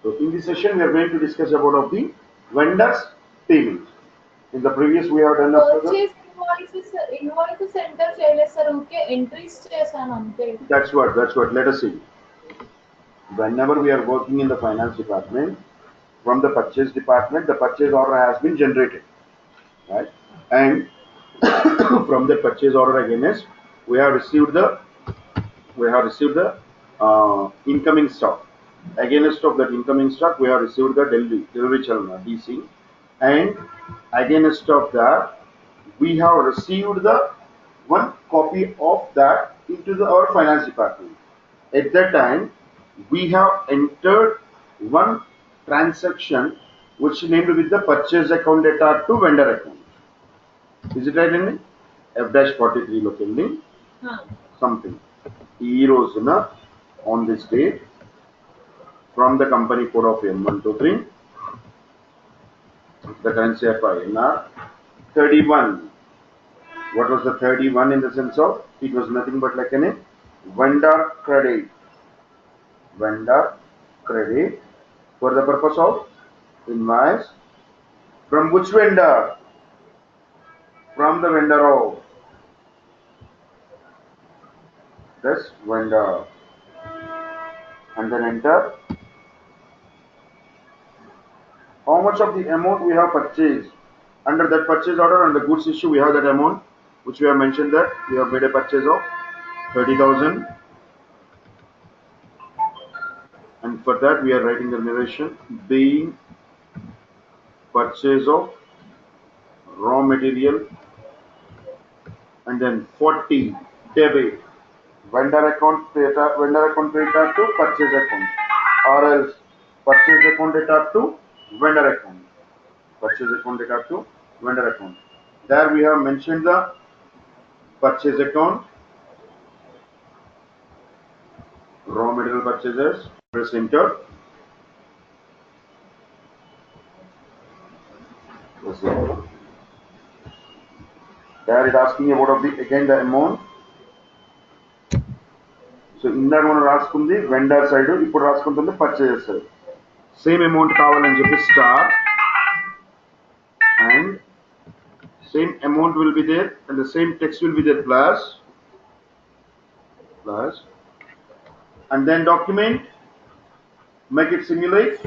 So in this session, we are going to discuss about of the vendors payment. In the previous, we have done after the. Purchase invoice enter చేయలేదు sir ఊరికే entries చేశాను అంతే. That's what. That's what. Let us see. Whenever we are working in the finance department, from the purchase department, the purchase order has been generated, right? And from the purchase order against, we have received the incoming stock. Against of that incoming stock, we have received the delivery channel DC, and against of that, we have received the one copy of that into our finance department. At that time, we have entered one transaction which named with the purchase account data to vendor account. Is it right in F-43 locally? Something. Eurozona on this date from the company code of M123, the currency of INR 31. What was the 31 in the sense of? It was nothing but like a vendor credit. Vendor credit for the purpose of invoice. From which vendor? From the vendor of this vendor. And then enter how much of the amount we have purchased. Under that purchase order and the goods issue, we have that amount which we have mentioned that we have made a purchase of 30,000, and for that we are writing the narration being purchase of raw material, and then 40 debit vendor account data to purchase account, or else purchase account data to vendor account, purchase account data to vendor account. There we have mentioned the purchase account, raw material purchases, press enter. There it asking about of the again the amount. So ఇందాక మనం రాసుకుంది vendor side, ఇప్పుడు రాసుకుంటుంది purchaser side. Same amount కావాలని చెప్పి star, and same amount will be there and the same text will be there plus, and then document, make it simulate.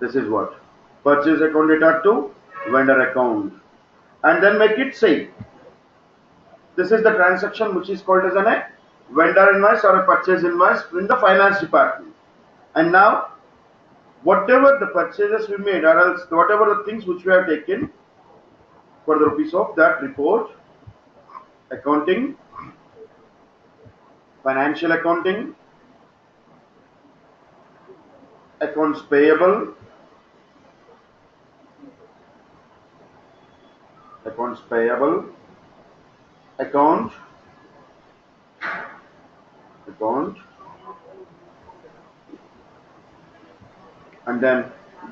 This is what purchase account data to vendor account, and then make it same. This is the transaction which is called as a vendor invoice or a purchase invoice in the finance department. And now whatever the purchases we made, or else whatever the things which we have taken for the rupees of that report, accounting, financial accounting, accounts payable, account, and then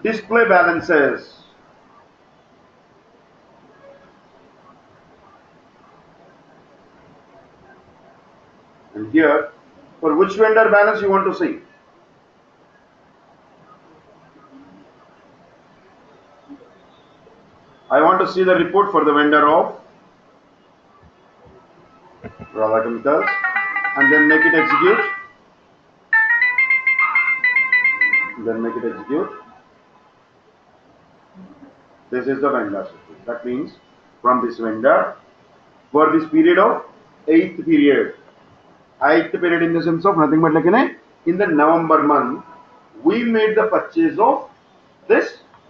display balances. And here, for which vendor balance you want to see? I want to see the report for the vendor of Radha Chemicals, and then make it execute. This is the vendor. That means from this vendor for this period of 8th period. 8th period in the sense of nothing but like in the November month, we made the purchase of this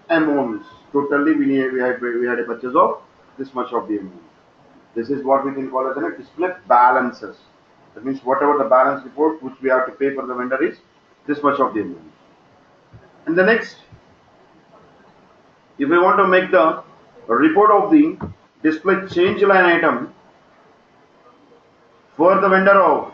amounts. Totally we had a purchase of this much of the amount. This is what we can call as a display balances. That means whatever the balance report which we have to pay for the vendor is this much of the amount. And the next, if we want to make the report of the display change line item for the vendor of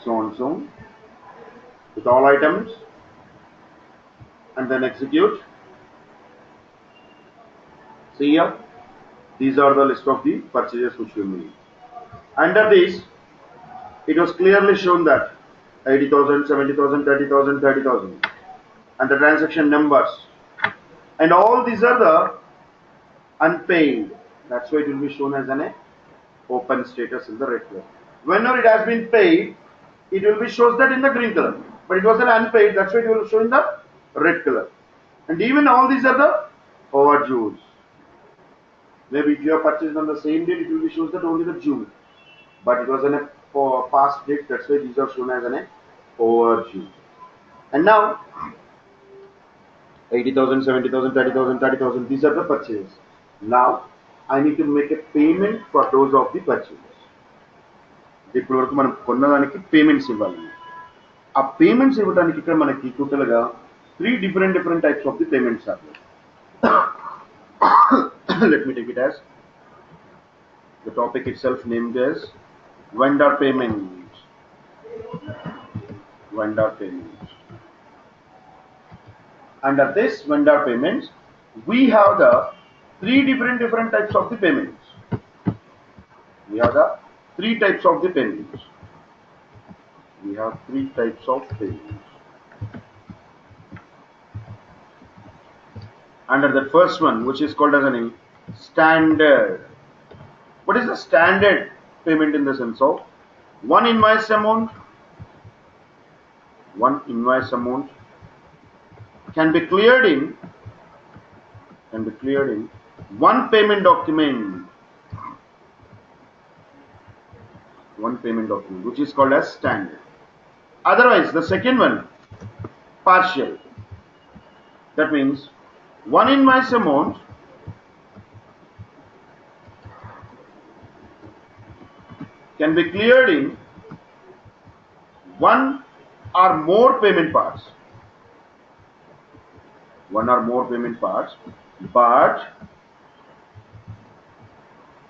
so and so with all items, and then execute. See here, these are the list of the purchases which we made. Under this, it was clearly shown that 80,000, 70,000, 30,000, 30,000, and the transaction numbers. And all these are the unpaid. That's why it will be shown as an open status in the red color. Whenever it has been paid, it will be shows that in the green color. But it was an unpaid, that's why it will show in the red color. And even all these are the overdues. Maybe if you have purchased on the same date, it will be shows that only the June. But it was in a past date, that's why these are shown as an overdue. And now 80,000, 70,000, 30,000, 30,000, these are the purchases. Now I need to make a payment for those of the purchases. ఇప్పుడు వరకు మనం కొన్నదానికి payments ఇవ్వాలి. ఆ payments ఇవ్వడానికి ఇక్కడ మనకి టోటల్గా 3 different types of the payments are there. Let me take it as the topic itself named as vendor payments. Vendor payments. Under this vendor payments, we have the 3 different types of the payments. We have the 3 types of the payments. We have 3 types of payments. Under the first one, which is called as a standard. What is the standard payment in the sense of one invoice amount? One invoice amount can be cleared in one payment document. One payment document, which is called as standard. Otherwise, the second one, partial. That means one invoice amount can be cleared in one or more payment parts. One or more payment parts, but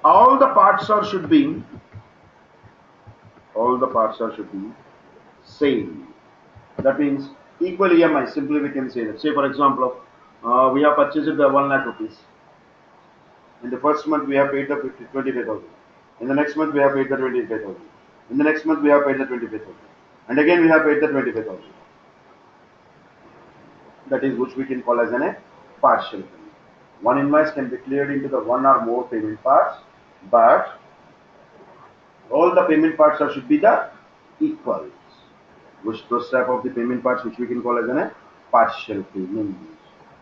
all the parts should be same. That means equal EMI. Simply we can say that. Say for example, we have purchased the 1 lakh rupees. In the first month we have paid the 25,000. In the next month we have paid the 25,000. In the next month we have paid the 25,000. And again we have paid the 25,000. That is which we can call as a partial payment. One invoice can be cleared into the one or more payment parts, but all the payment parts should be the equals. Which those type of the payment parts which we can call as a partial payment.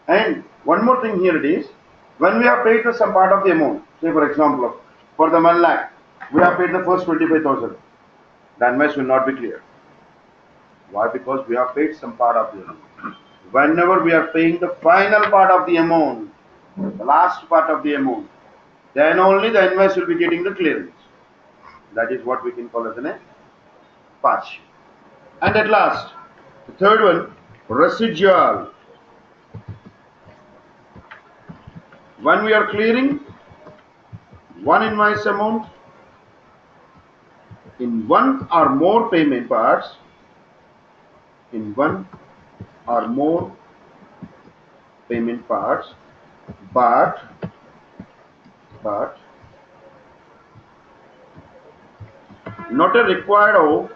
And one more thing here it is, when we have paid some part of the amount, say for example, for the 1 lakh, we have paid the first 25,000, the invoice will not be cleared. Why? Because we have paid some part of the amount. Whenever we are paying the final part of the amount, the last part of the amount, then only the invoice will be getting the clearance. That is what we can call as a partial. And at last, the third one, residual. When we are clearing one invoice amount in one or more payment parts, but not a required of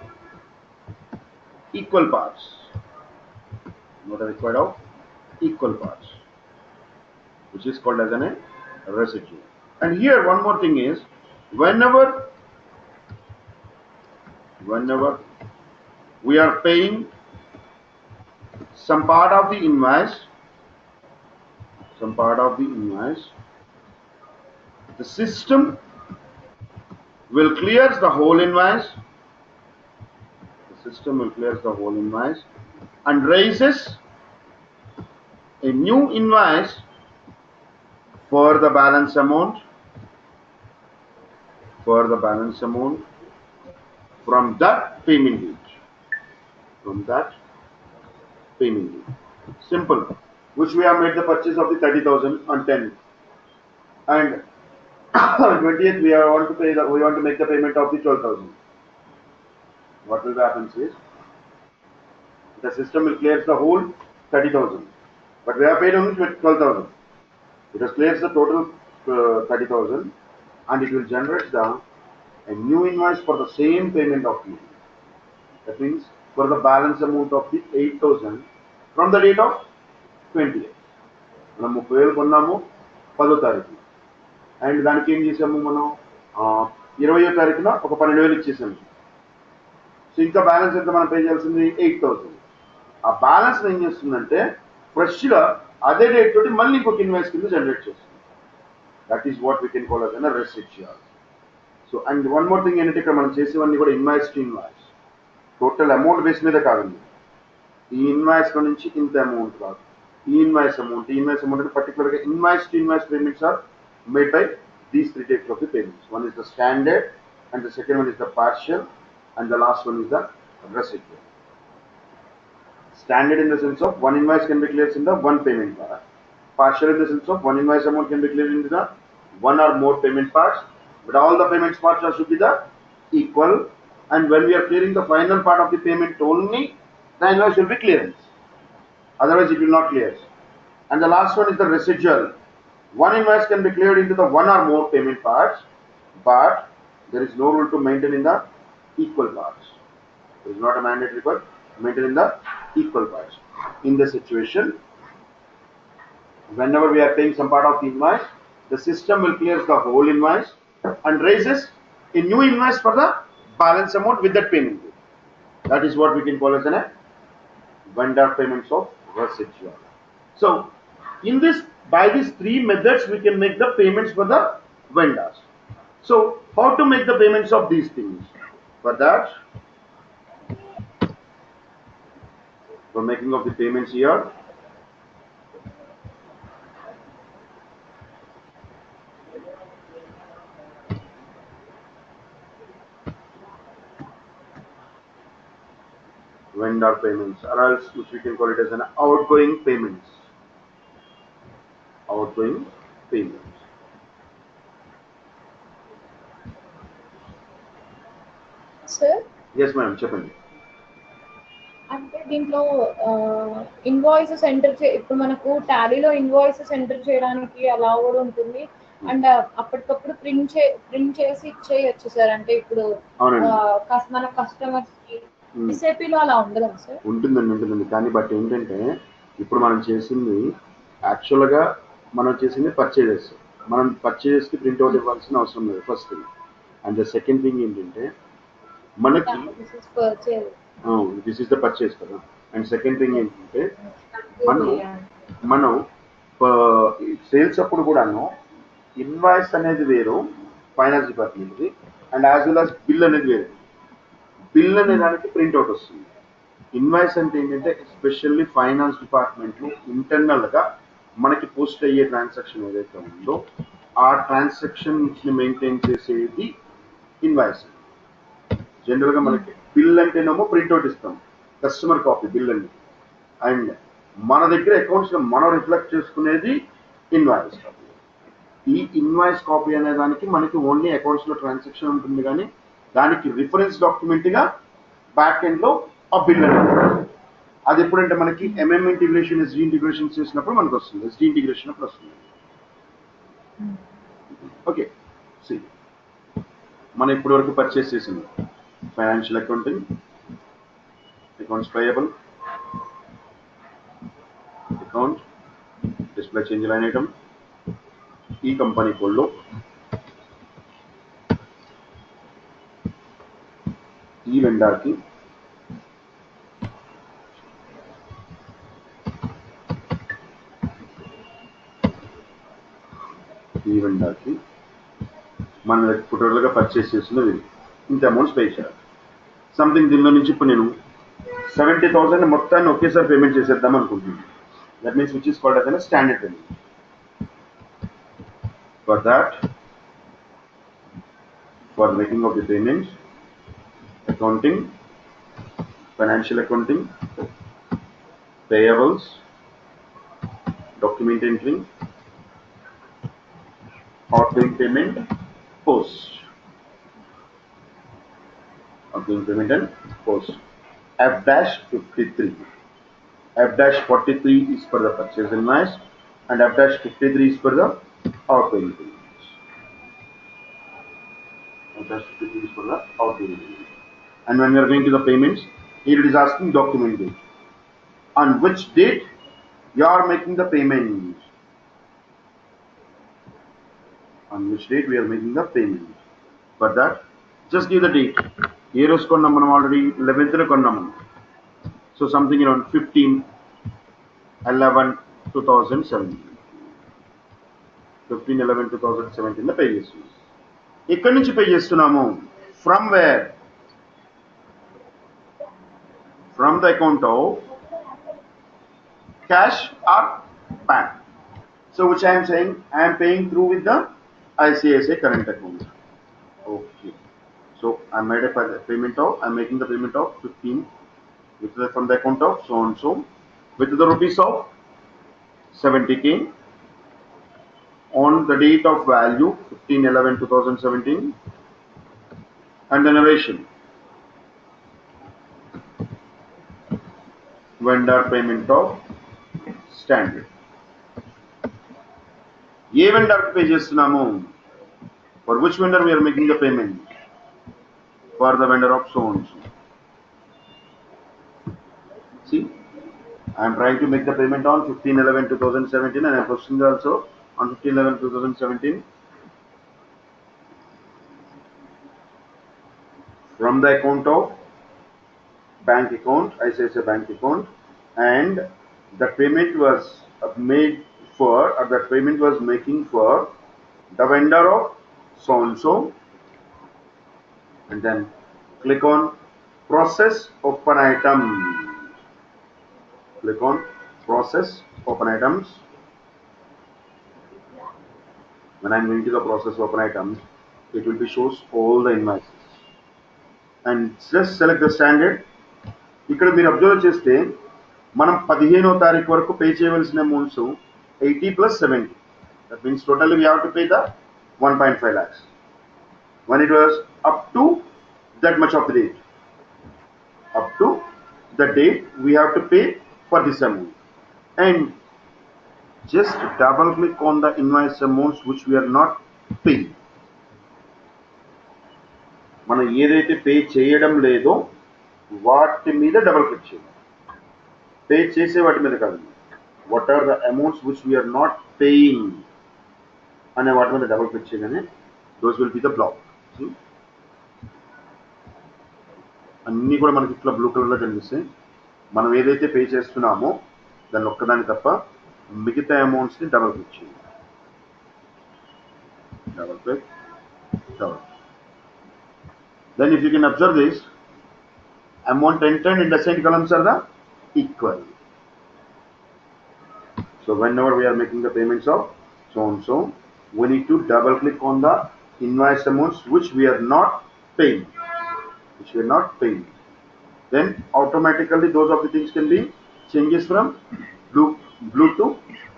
equal parts. Which is called as a residue. And here one more thing is, whenever we are paying some part of the invoice, the system will clear the whole invoice. And raises a new invoice for the balance amount from that payment date. Simple. Which we have made the purchase of the 30,000 on 10th, and on 20th we want to make the payment of the 12,000. What will happen is, the system will clear the whole 30,000 but we have paid only 12,000. It has clears the total 30,000, and it will generate a new invoice for the same payment of fee. That means for the balance amount of the 8,000 from the date of 20th. మనం 30,000 కొన్నాము 10వ తారీఖున, and దానికి ఏం చేసాము మనం 20వ తారీఖున ఒక 12,000 ఇచ్చేసాము. సో ఇంకా బ్యాలెన్స్ ఎంత మనం పే చేయాల్సింది 8,000. ఆ బ్యాలెన్స్ ఏం చేస్తుందంటే ఫ్రెష్గా అదే డేట్ తోటి మళ్ళీ ఇంకొక ఇన్వాయిస్ కింద జనరేట్ చేస్తుంది. That is what we can call as a residual. So and one more thing ఏంటంటే ఇక్కడ మనం చేసేవన్నీ కూడా invoice to invoice, total amount base మీద కాదండి. ఈ ఇన్వాయిస్ లో నుంచి ఇంత అమౌంట్ కాదు, ఈ ఇన్వాయిస్ అమౌంట్ అంటే పర్టికులర్గా invoice to invoice payments are made by these three types of the payments. One is the standard, and the second one is the partial, and the last one is the residual. Standard in the sense of one invoice can be cleared in the one payment part. Partial in the sense of one invoice amount can be cleared into the one or more payment parts, but all the payment parts should be the equal. And when we are clearing the final part of the payment only, the invoice will be clearance. Otherwise, it will not clear. And the last one is the residual. One invoice can be cleared into the one or more payment parts, but there is no rule to maintain in the equal parts. It is not a mandatory for maintaining the equal parts. In this situation, whenever we are paying some part of the invoice, the system will clear the whole invoice and raises a new invoice for the balance amount with that payment. That is what we can call as a vendor payments of residual. So, in this, by these three methods, we can make the payments for the vendors. So, how to make the payments of these things? For that, for making of the payments here, vendor payments, or else which we can call it as an outgoing payments. Outgoing payments. Sir, Yes, ma'am. చెప్పండి. అంటే దీంట్లో invoices enter ఇప్పుడు మనకు టాలీలో invoices enter చేయడానికి అలా కూడా ఉంటుంది, and అప్పటికప్పుడు ప్రింట్ చేసి ఇచ్చేయచ్చు సార్. అంటే ఇప్పుడు మన కస్టమర్స్ కి ఎస్ఏపీలో అలా ఉండదు సార్? ఉంటుందండి. కానీ బట్ ఏంటంటే ఇప్పుడు మనం చేసింది యాక్చువల్గా మనం చేసింది పర్చేజెస్. మనం పర్చేజెస్కి ప్రింట్అవుట్ ఇవ్వాల్సిన అవసరం లేదు, first thing. And the second thing ఏంటంటే మనకి దిస్ ఇస్ ద పర్చేస్ కదా. అండ్ సెకండ్ థింగ్ ఏంటంటే మనం సేల్స్ అప్పుడు కూడాను ఇన్వాయిస్ అనేది వేరు ఫైనాన్స్ డిపార్ట్మెంట్ది, and as well as bill అనేది వేరు. బిల్ అనే దానికి ప్రింట్అవుట్ వస్తుంది. ఇన్వాయిస్ అంటే ఏంటంటే ఎస్పెషల్లీ ఫైనాన్స్ డిపార్ట్మెంట్లో ఇంటర్నల్గా మనకి పోస్ట్ అయ్యే ట్రాన్సాక్షన్ ఏదైతే ఉందో ఆ ట్రాన్సాక్షన్స్ని మెయింటైన్ చేసేది ఇన్వాయిస్. జనరల్గా మనకి బిల్ అంటేనేమో ప్రింట్అవుట్ ఇస్తాం, కస్టమర్ కాపీ బిల్ అని, అండ్ మన దగ్గర అకౌంట్స్లో మనం రిఫ్లెక్ట్ చేసుకునేది invoice copy. E invoice copy అనే దానికి మనకి ఓన్లీ అకౌంట్స్లో ట్రాన్సాక్షన్ ఉంటుంది, కానీ దానికి రిఫరెన్స్ డాక్యుమెంట్గా బ్యాక్ ఎండ్లో ఆ బిల్ అనేది. అది ఎప్పుడంటే మనకి ఎంఎం ఇంటిగ్రేషన్, ఎస్డి ఇంటిగ్రేషన్ చేసినప్పుడు మనకు వస్తుంది, ఎస్డి ఇంటిగ్రేషన్ అప్పుడు వస్తుంది. ఓకే, సి మనం ఇప్పటి వరకు పర్చేస్ చేసింది financial accounting, accounts payable, account, display change line item, ఈ కంపెనీ కోడ్లో ఈ వెండర్కి మనం టోటల్గా పర్చేస్ చేసినది ఇంత అమౌంట్స్ పే చేయాలి. సంథింగ్ దీనిలో నుంచి ఇప్పుడు నేను 70,000 మొత్తాన్ని ఒకేసారి పేమెంట్ చేసేద్దాం అనుకుంటున్నాను. That means which is called as a standard payment. For that, for making of the payments, accounting, financial accounting, payables, document entry, outgoing payment, post. Outgoing payment and post. F-53. F-43 is for the purchase invoice and F-53 is for the outpayment invoice. F-53 is for the outpayment invoice. And when we are going to the payments, here it is asking document date. On which date you are making the payment? On which date we are making the payment? For that, just give the date. Here is already 11th. So something around 15/11/2017. 15/11/2017 the pay చేస్తున్నాం. ఎక్కడి నుంచి pay చేస్తున్నాము? From where? From the account of cash or bank. So which I am saying, I am paying through with the ICICI current account. Okay. So I made a payment of, I am making the payment of 15 from the account of so and so with the rupees of 70k on the date of value 15/11/2017 and the narration. Vendor payment of standard. A vendor pay చేస్తున్నాము? For which vendor we are making the payment? For the vendor of so and so. See, I am trying to make the payment on 15/11/2017 and I am posting also on 15/11/2017 from the account of bank account, ICICI bank account, and the payment was made for, or the payment was making for the vendor of so and so, and then click on process open item. Click on process open items. When I am going to the process open items, it will be shows all the invoices and just select the standard. ఇక్కడ మీరు observe చేస్తే మనం 15వ తారీఖు వరకు pay చేయవలసిన amounts 80 + 70. That means totally we have to pay the 1.5 lakhs. When it was up to that much of the date, up to the date we have to pay for this amount, and just double click on the invoice amounts which we are not paying. మనం ఏదైతే pay చేయడం లేదో వాటి మీద double click చేయాలి. Pay చేసే వాటి మీద కాదు. What are the amounts which we're not paying అనే వాటి మీద డబుల్ క్లిక్ చేయగానే those will be the block. అన్నీ కూడా మనకి ఇట్లా బ్లూ కలర్లో కనిపిస్తాయి. మనం ఏదైతే పే చేస్తున్నామో దాన్ని ఒక్కదాన్ని తప్ప మిగతా అమౌంట్స్ని డబుల్ క్లిక్ చేయాలి. Double click, double. Then if you can observe this, amount entered in the assigned columns are the equal. So whenever we are making the payments of so and so, we need to double click on the invoice amounts which we are not paying. Then automatically those of the things can be changes from blue to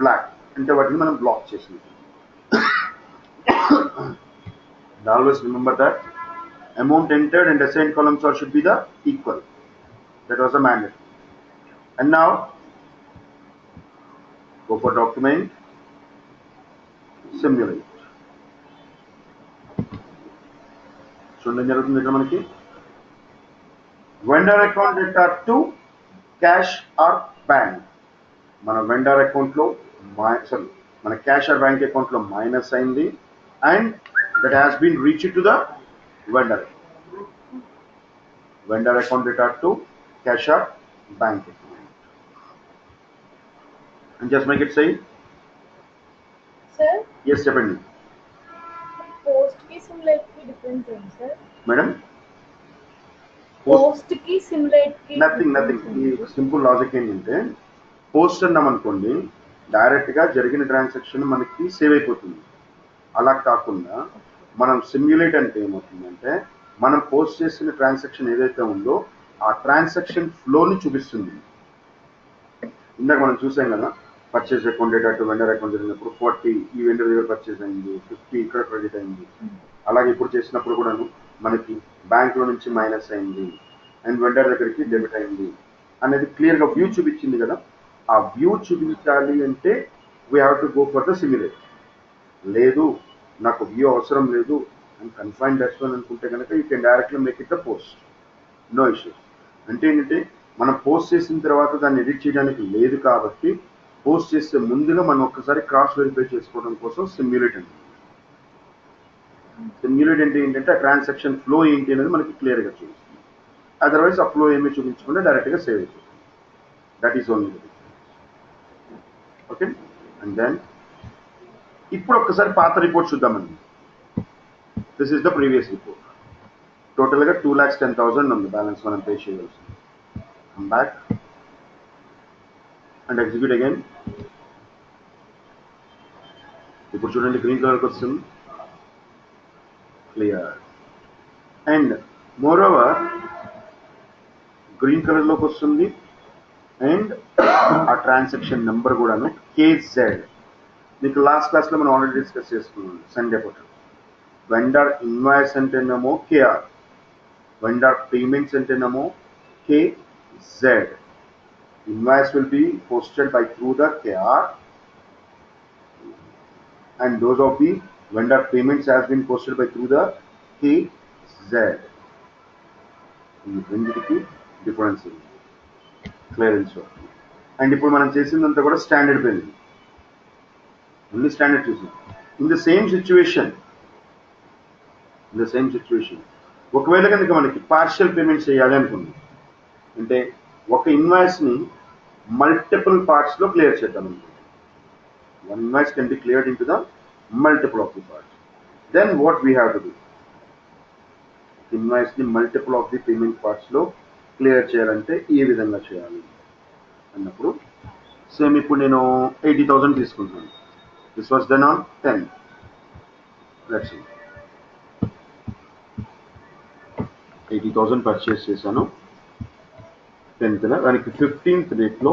black. And what we can block chasing. Always remember that amount entered and assigned columns should be the equal. That was a mandate. And now go for document, simulate. చూడండి జరుగుతుంది ఇక్కడ మనకి vendor account data to cash or bank. మన vendor అకౌంట్లో మన cash or bank అకౌంట్లో minus అయింది and that has been reach to the vendor account data to cash or bank account, and just make it say sir. Yes, చెప్పండి. Post కి simulate కి difference ఏంటి sir? Madam post కి simulate కి nothing. ఈ simple logic ఏంటంటే post అన్నాం అనుకోండి డైరెక్ట్ గా జరిగిన ట్రాన్సాక్షన్ మనకి సేవ్ అయిపోతుంది. అలా కాకుండా మనం సిమ్యులేట్ అంటే ఏమవుతుందంటే మనం పోస్ట్ చేసిన ట్రాన్సాక్షన్ ఏదైతే ఉందో ఆ ట్రాన్సాక్షన్ ఫ్లోని చూపిస్తుంది. ఇందాక మనం చూసాం కదా, purchase account data to vendor account జరిగినప్పుడు 40 ఈ వెండర్ దగ్గర పర్చేస్ అయింది, 50 ఇక్కడ క్రెడిట్ అయింది. అలాగే ఇప్పుడు చేసినప్పుడు కూడా మనకి బ్యాంక్లో నుంచి మైనస్ అయింది అండ్ వెండర్ దగ్గరికి డెబిట్ అయింది. అనేది క్లియర్గా వ్యూ చూపించింది కదా. ఆ వ్యూ చూపించాలి అంటే we have to go for the simulate. లేదు నాకు వ్యూ అవసరం లేదు అండ్ కన్ఫైన్ దట్స్ వన్ అనుకుంటే కనుక you can directly make it the post, no issues. అంటే ఏంటంటే మనం పోస్ట్ చేసిన తర్వాత దాన్ని ఎడిట్ చేయడానికి లేదు కాబట్టి పోస్ట్ చేసే ముందుగా మనం ఒక్కసారి క్రాస్ వెరిఫై చేసుకోవడం కోసం సిమ్యులేట్ అండి. సిమ్యులేట్ అంటే ఏంటంటే ఆ ట్రాన్సాక్షన్ ఫ్లో ఏంటి అనేది మనకి క్లియర్గా చూపిస్తుంది. అదర్వైజ్ ఆ ఫ్లో ఏమీ చూపించకుండా డైరెక్ట్గా సేవ్ అయిపోతుంది. That is only. Okay, and then ఇప్పుడు ఒక్కసారి పాత రిపోర్ట్ చూద్దామండి. This is the previous report. టోటల్గా 2,10,000 ఉంది బ్యాలెన్స్ మనం పే చేయవలసింది. Come back and execute again. ఇప్పుడు చూడండి గ్రీన్ కలర్కి వస్తుంది, clear. And moreover green కలర్లోకి వస్తుంది అండ్ ఆ ట్రాన్సాక్షన్ నెంబర్ కూడాను కేజెడ్. మీకు లాస్ట్ క్లాస్లో మనం ఆల్రెడీ డిస్కస్ చేసుకున్నాం సండే పూట. వెండర్ ఇన్వాయిస్ అంటేనేమో కేఆర్, వెండర్ పేమెంట్స్ అంటేనేమో KZ. Invoice will be posted by through the KR and those of the vendor payments has been posted by through the KZ. రెండింటికి difference ఉంది, clearance. And ఇప్పుడు మనం చేసిందంతా కూడా standard payment, only standard చూసాం. In the same situation ఒకవేళ కనుక మనకి పార్షియల్ పేమెంట్ చేయాలి అనుకుంది అంటే ఒక ఇన్వాయిస్ని మల్టిపుల్ పార్ట్స్లో క్లియర్ చేద్దాం అనుకుంటున్నాం. One invoice can be cleared into the multiple of the parts. Then what we have to do? Invoice ni multiple of the payment parts లో క్లియర్ చేయాలంటే ఏ విధంగా చేయాలి అన్నప్పుడు సేమ్ ఇప్పుడు నేను 80,000 తీసుకుంటున్నాను. This was done on 10. Let's see 80,000 purchase చేశాను 10th, దానికి 15th డేట్లో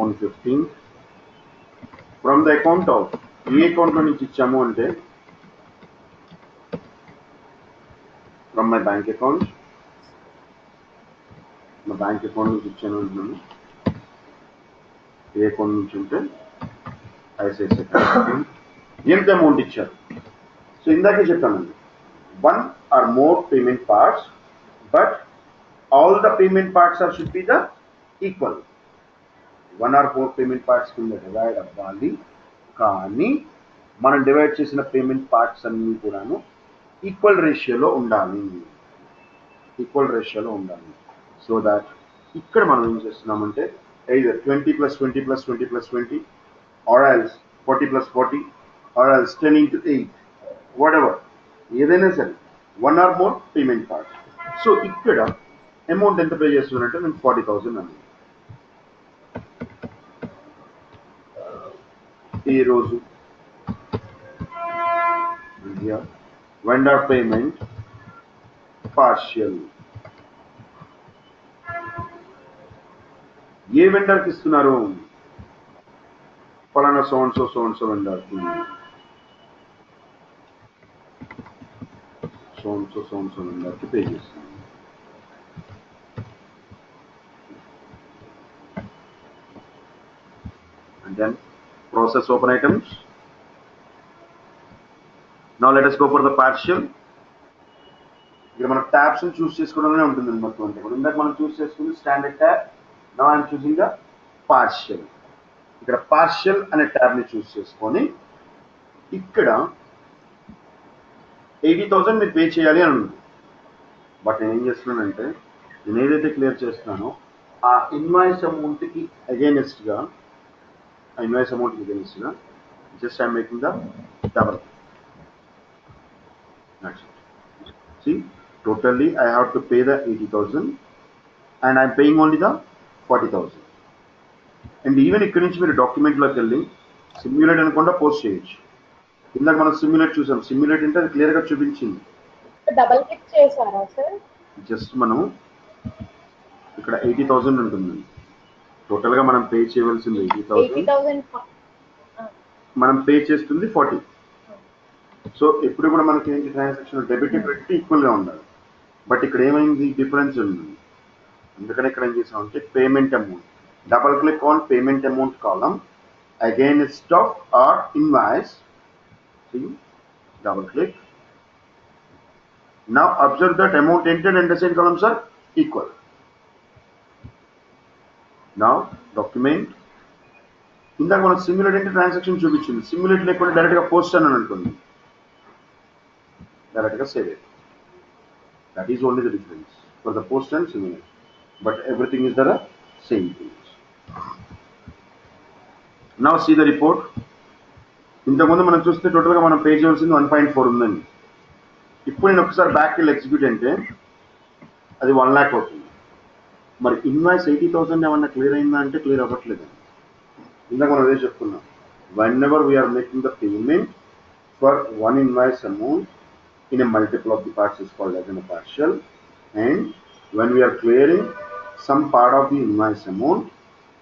on 15th from the account of A అకౌంట్లో నుంచి ఇచ్చాము అంటే ఫ్రమ్ మై బ్యాంక్ అకౌంట్ నుంచి ఇచ్చాను అంటున్నాను. ఏ అకౌంట్ నుంచి ఉంటే ఐసిఐసిఐ బ్యాంక్. ఎంత అమౌంట్ ఇచ్చారు? సో ఇందాకే చెప్పానండి, 1 or more payment parts, but all the payment parts should be the equal. 1 or more payment parts కింద డివైడ్ అవ్వాలి, కానీ మనం డివైడ్ చేసిన పేమెంట్ పార్ట్స్ అన్నీ కూడాను ఈక్వల్ రేషియోలో ఉండాలి. సో దాట్ ఇక్కడ మనం ఏం చేస్తున్నామంటే either 20 plus 20 plus 20 plus 20 or else 40 plus 40 or else 10 into 8, whatever, ఏదైనా సరే 1 or more payment parts. So ఇక్కడ అమౌంట్ ఎంత పే చేస్తున్నానంటే నేను 40,000 అన్నాను. ఈరోజు వెండర్ పేమెంట్ పార్షియల్. ఏ వెండర్కి ఇస్తున్నారు? ఫలానా సో వెండర్కి, వెండర్కి పే చేస్తున్నాను. And then process open items. Now let us go for the partial. ఇక్కడ మనం ట్యాబ్స్ చూస్ చేసుకోవడమే ఉంటుంది మొత్తం అంటే కూడా. ఇందాక మనం చూస్ చేసుకుంది standard tab. Now I'm choosing the partial. ఇక్కడ పార్షియల్ అనే ట్యాబ్ని చూస్ చేసుకొని ఇక్కడ 80,000 మీరు పే చేయాలి అని ఉంది. బట్ నేను ఏం చేస్తున్నానంటే నేను ఏదైతే క్లియర్ చేస్తున్నానో ఆ invoice అమౌంట్కి అగైనెస్ట్గా just I am making the double. That's it. See, totally I have to pay the 80,000 and I am paying only the 40,000. And even ఇక్కడ నుంచి మీరు డాక్యుమెంట్లోకి వెళ్ళి సిమ్యులేట్ అనుకుండా పోస్ట్ చేయొచ్చు. ఇందాక మనం సిమ్యులేట్ చూసాం. సిమ్యులేట్ అంటే అది క్లియర్గా చూపించింది. డబల్ క్లిక్ చేశారా సార్? జస్ట్ మనం ఇక్కడ 80,000 ఉంటుంది. టోటల్గా మనం పే చేయవలసింది 80,000, మనం పే చేస్తుంది 40. సో ఎప్పుడు కూడా మనకి ఏంటి ట్రాన్సాక్షన్ డెబిట్ క్రెడిట్ ఈక్వల్గా ఉండాలి. బట్ ఇక్కడ ఏమైంది, డిఫరెన్స్ ఉంది. ఎందుకని ఇక్కడ ఏం చేసామంటే payment amount, double click on payment amount column against of our invoice. See, double click. Now observe that amount entered and the same columns are equal. Now document. ఇందాక మనం సిమ్యులేట్ అంటే ట్రాన్సాక్షన్ చూపించింది, simulate లేకుండా డైరెక్ట్గా post అని అనుకుంది, డైరెక్ట్గా save అయ్యింది. That is only the difference for the post and simulate, but everything is the same thing. Now see the report. ఇంతకుముందు మనం చూస్తే టోటల్గా మనం పే చేయాల్సింది 1.4 ఉందండి. ఇప్పుడు నేను ఒకసారి బ్యాక్ వెళ్ళి ఎగ్జిక్యూట్ అంటే అది 1 lakh అవుతుంది. మరి ఇన్వాయిస్ 80,000 ఏమన్నా క్లియర్ అయిందా అంటే క్లియర్ అవ్వట్లేదండి. ఇందాక మనం అదే చెప్పుకున్నాం, whenever we're making the payment for one invoice amount in a multiple of the parts is called as a partial, and when we are clearing some part of the invoice amount,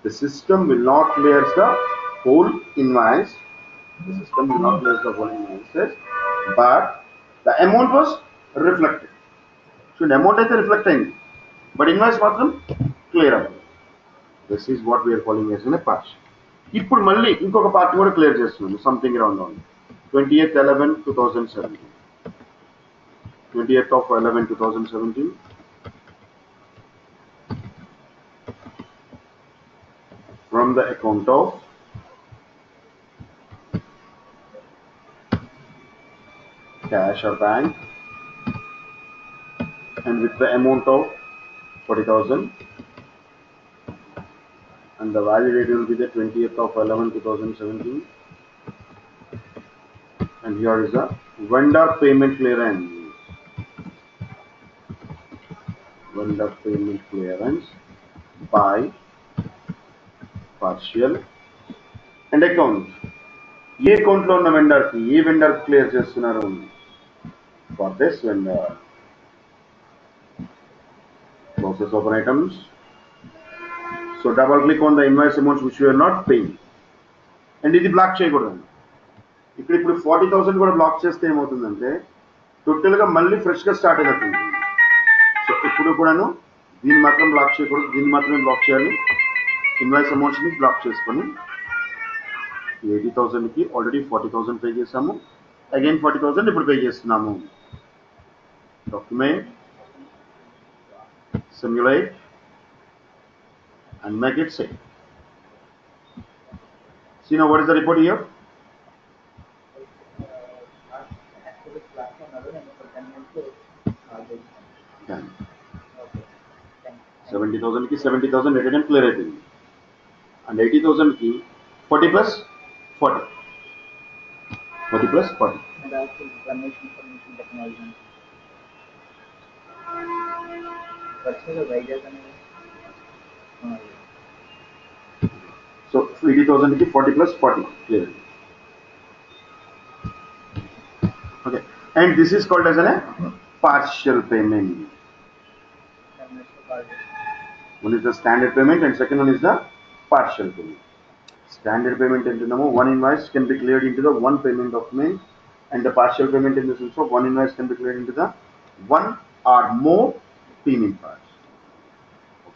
the system will not clear the whole invoice. The system will not clear the whole invoices, but the amount was reflected. So the amount is reflecting, but invoice matram clear up. This is what we are calling as a partial. ఇప్పుడు మళ్ళీ ఇంకొక part కూడా clear చేస్తున్నాము, something around 20th/11/2017. 20th/11/2017. From the account of cash or bank, and with the amount of 40,000, and the value date will be the 20th/11/2017, and here is a vendor payment clearance. Vendor payment clearance by partial and account. ఏ అకౌంట్లో ఉన్న వెండర్కి ఏ vendor clear చేస్తున్నారు for this vendor. Process open items. So double click on the invoice amounts which we are not paying, and ఇది black చేయకూడదు. ఇప్పుడు 40,000 కూడా black చేస్తే ఏమవుతుందంటే టోటల్గా మళ్ళీ ఫ్రెష్గా స్టార్ట్ అయినట్టుంది. సో ఇప్పుడు కూడాను దీన్ని మాత్రం బ్లాక్ చేయకూడదు, దీన్ని మాత్రమే బ్లాక్ చేయాలి. ఇన్వాయిస్ అమౌంట్స్ని బ్లాక్ చేసుకొని 80,000కి ఆల్రెడీ 40,000 పే చేసాము, అగైన్ 40,000 ఇప్పుడు పే చేస్తున్నాము. Document, simulate and make it save. See now what is the report here? 70,000 की 70,000 rated and clear rating, and 80,000 की 40 plus 40, 40 plus 40. And also information technology. So 80,000 की 40 plus 40 clear. Okay, and this is called as a partial payment. One is the standard payment and second one is the partial payment. Standard payment into one invoice can be cleared into the one payment document, and the partial payment in the sense of one invoice can be cleared into the one or more payment parts.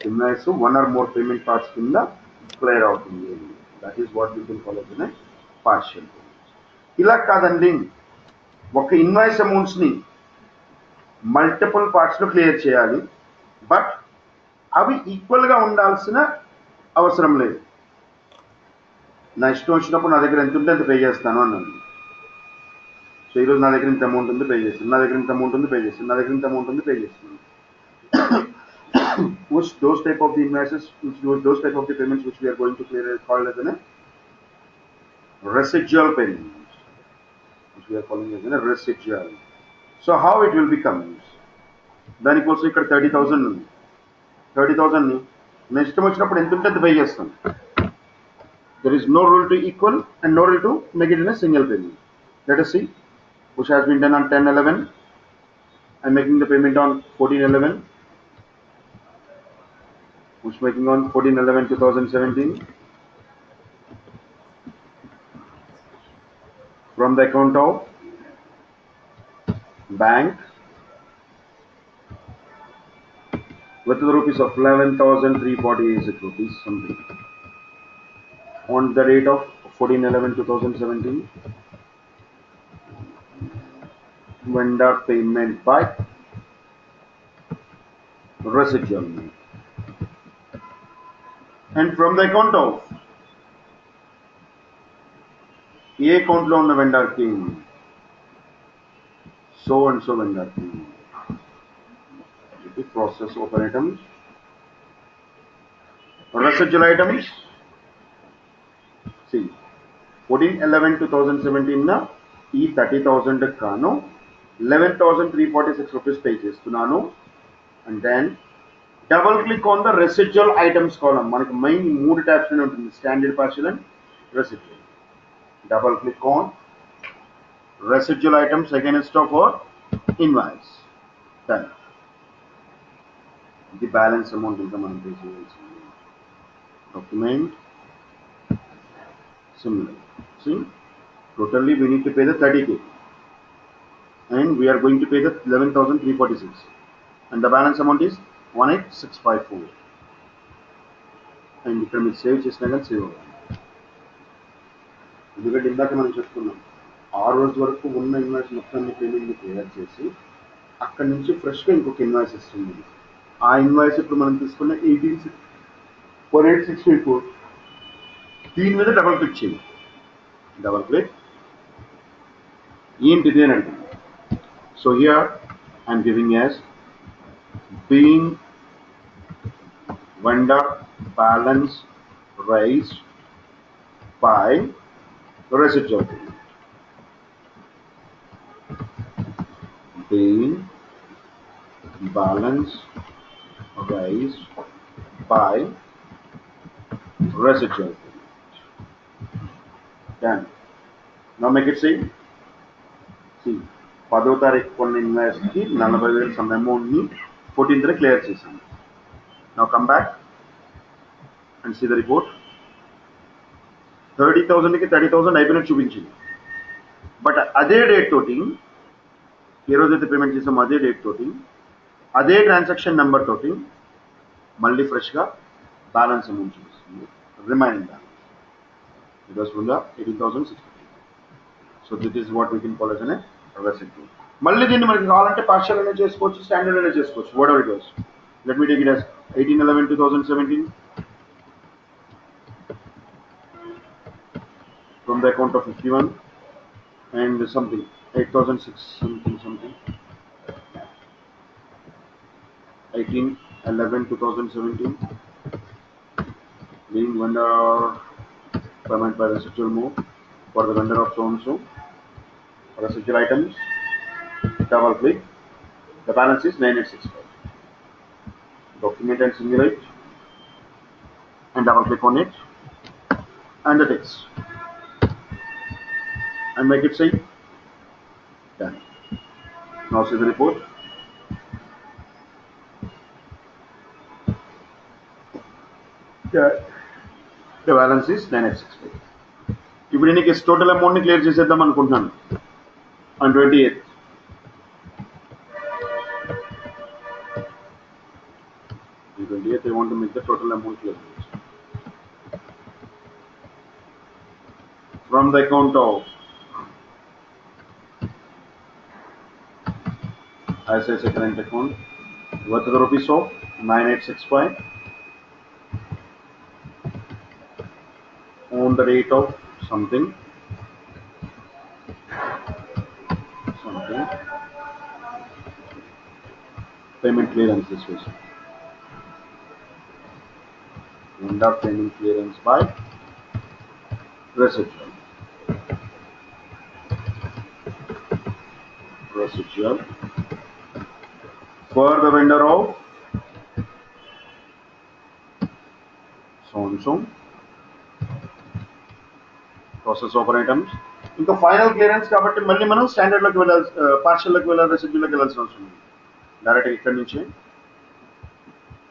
Invoice one or more payment parts in the clear out in the end. That is what we can call as a partial payment. ఇలా కాదండి, ఒక invoice amounts ని multiple parts లో clear చేయాలి, but అవి equal గా ఉండాల్సిన అవసరం లేదు. నా ఇష్టం వచ్చినప్పుడు నా దగ్గర ఎంత ఉంటే అంత పే చేస్తాను అన్నాను. సో ఈరోజు నా దగ్గర ఇంత అమౌంట్ ఉంది పే చేస్తాను, నా దగ్గర ఇంత అమౌంట్ ఉంది పే చేస్తాను, నా దగ్గర ఇంత అమౌంట్ ఉంది పే చేస్తాను. Which those type of the invoices, those type of the payments which we are going to clear is called as a residual payments, which we are calling as a residual. So how it will become? దానికోసం ఇక్కడ 30,000 ఉంది. 30,000 ని నేను ఇష్టం వచ్చినప్పుడు ఎంత ఉంటే అంత పే చేస్తాను. There is no rule to equal and no rule to make it in a single payment. Let us see which has been done on 10/11. I'm making the payment on 14/11. Which making on 14/11/2017 from the account of bank, with the rupees of 11,346 rupees something on the date of 14/11/2017. Vendor payment by residual mode. And from the account of A అకౌంట్లో ఉన్న వెండర్కి so and so వెండర్కి process of items, residual items. See, 14/11/2017 na ఈ 30,000 కాను 11,346 rupees pay చేస్తున్నాను. And then double click on the residual items column. మనకి main 3 tabs లోనే ఉంటుంది, standard partial and residual. Double click on residual items against of our invoice. Done. The balance amount ఇంకా మనం pay చేయాల్సింది. Document similar. See, totally we need to pay the 30k and we are going to pay the 11,346 and the balance amount is 18,654 and ఇక్కడ మీరు save చేసినా కానీ save అవ్వాలి. ఎందుకంటే ఇందాక మనం చెప్పుకున్నాం ఆ రోజు వరకు ఉన్న ఇన్వాయిస్ మొత్తాన్ని పేమెంట్ క్లియర్ చేసి అక్కడి నుంచి ఫ్రెష్గా ఇంకొక ఇన్వాయిస్ ఇస్తుంది. ఆ ఇన్వాయిస్ ఇప్పుడు మనం తీసుకున్న 18,654 దీని మీద డబల్ క్లిక్ చేయండి. డబల్ క్లిక్ ఏంటిది అని అంటుంది. So here I'm giving as being vendor balance raised by residual payment. Being balance raised by residual payment. Done. Now make it see. See, 10వ తారీఖు కొన్ని ఇన్వాయిస్కి 40,000 సమ్ అమౌంట్ని 14th క్లియర్ చేశాను. Now come back and see the report. 30,000కి 30,000 అయిపోయినట్టు చూపించింది. But అదే date తోటి ఏ రోజైతే పేమెంట్ చేసామో అదే డేట్ తోటి అదే ట్రాన్సాక్షన్ నెంబర్ తోటి మళ్ళీ ఫ్రెష్గా బ్యాలెన్స్ అమౌంట్ చూపిస్తుంది. Remaining balance it was full 18,650. So that is what we can call as a residual. మళ్ళీ దీన్ని మనకి కావాలంటే పార్షియల్ అయినా చేసుకోవచ్చు, స్టాండర్డ్ అయినా చేసుకోవచ్చు, what ever it was. Let me take it as 18/11/2017 from the account of 51 and something 8,006 something 18/11/2017 being vendor payment by residual move for the vendor of so and so residual items. Double click, the balance is 9865. Document and simulate and double click on it and the text and make it save. Done. Now see the report. The balance is 9865. ఇప్పుడు నేను total amount ని clear చేసేద్దాం అనుకుంటున్నాను on 28th. On 28th I want to make the total amount clear from the account of ICICI current account worth the rupees of 9865 on the date of something payment clearance situation. End up payment clearance by residual. For the vendor of so and so process of items. ఇంకా final clearance కాబట్టి మళ్ళీ మనం స్టాండర్డ్లోకి వెళ్ళాల్సి పార్షియల్లోకి వెళ్ళాలి, రెసిడ్యూలోకి వెళ్ళాల్సిన అవసరం ఉంది. డైరెక్ట్గా ఇక్కడి నుంచి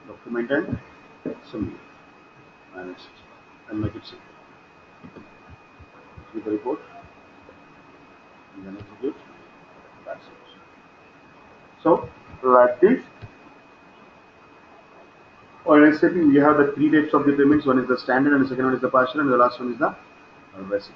document and simulate and make it simple. With the report and then execute. That's it. So like this Or in SAP, we have the three types of the payments. One is the standard, and the second one is the partial, and the last one is the receipt.